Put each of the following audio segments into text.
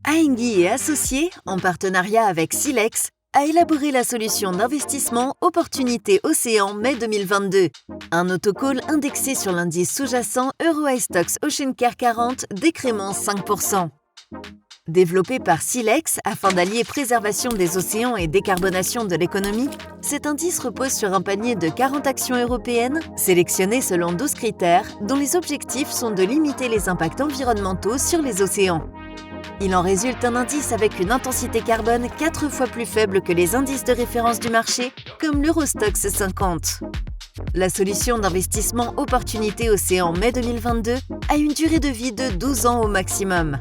Aengui et Associés, en partenariat avec Silex, a élaboré la solution d'investissement Opportunité Océan mai 2022, un autocall indexé sur l'indice sous-jacent Eurostoxx Ocean Care 40 décrément 5%. Développé par Silex afin d'allier préservation des océans et décarbonation de l'économie, cet indice repose sur un panier de 40 actions européennes sélectionnées selon 12 critères dont les objectifs sont de limiter les impacts environnementaux sur les océans. Il en résulte un indice avec une intensité carbone 4 fois plus faible que les indices de référence du marché, comme l'Eurostoxx 50. La solution d'investissement Opportunité Océan mai 2022 a une durée de vie de 12 ans au maximum.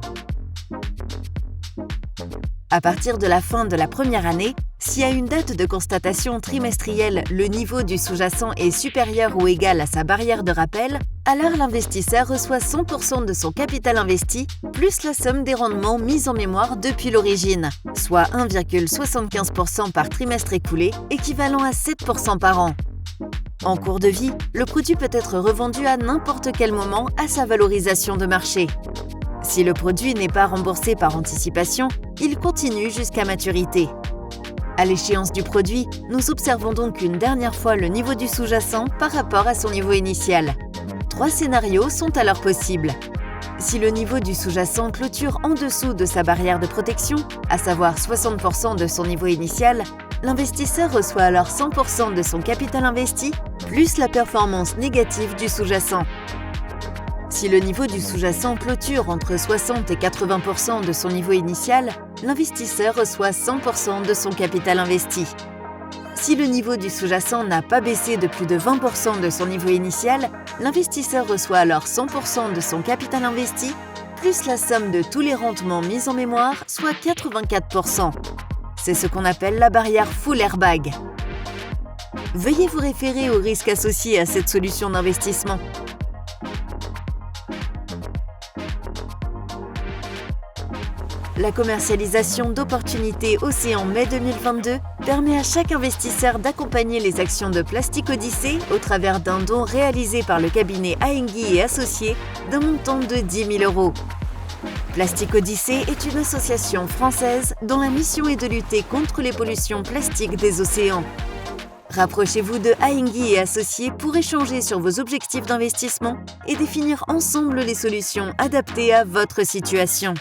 À partir de la fin de la première année, si à une date de constatation trimestrielle, le niveau du sous-jacent est supérieur ou égal à sa barrière de rappel, alors l'investisseur reçoit 100% de son capital investi, plus la somme des rendements mis en mémoire depuis l'origine, soit 1,75% par trimestre écoulé, équivalent à 7% par an. En cours de vie, le produit peut être revendu à n'importe quel moment à sa valorisation de marché. Si le produit n'est pas remboursé par anticipation, il continue jusqu'à maturité. À l'échéance du produit, nous observons donc une dernière fois le niveau du sous-jacent par rapport à son niveau initial. 3 scénarios sont alors possibles. Si le niveau du sous-jacent clôture en dessous de sa barrière de protection, à savoir 60% de son niveau initial, l'investisseur reçoit alors 100% de son capital investi, plus la performance négative du sous-jacent. Si le niveau du sous-jacent clôture entre 60 et 80% de son niveau initial, l'investisseur reçoit 100% de son capital investi. Si le niveau du sous-jacent n'a pas baissé de plus de 20% de son niveau initial, l'investisseur reçoit alors 100% de son capital investi, plus la somme de tous les rendements mis en mémoire, soit 84%. C'est ce qu'on appelle la barrière full airbag. Veuillez vous référer aux risques associés à cette solution d'investissement. La commercialisation d'Opportunité Océan mai 2022 permet à chaque investisseur d'accompagner les actions de Plastic Odyssey au travers d'un don réalisé par le cabinet Aengui et Associés d'un montant de 10 000 €. Plastic Odyssey est une association française dont la mission est de lutter contre les pollutions plastiques des océans. Rapprochez-vous de Aengui et Associés pour échanger sur vos objectifs d'investissement et définir ensemble les solutions adaptées à votre situation.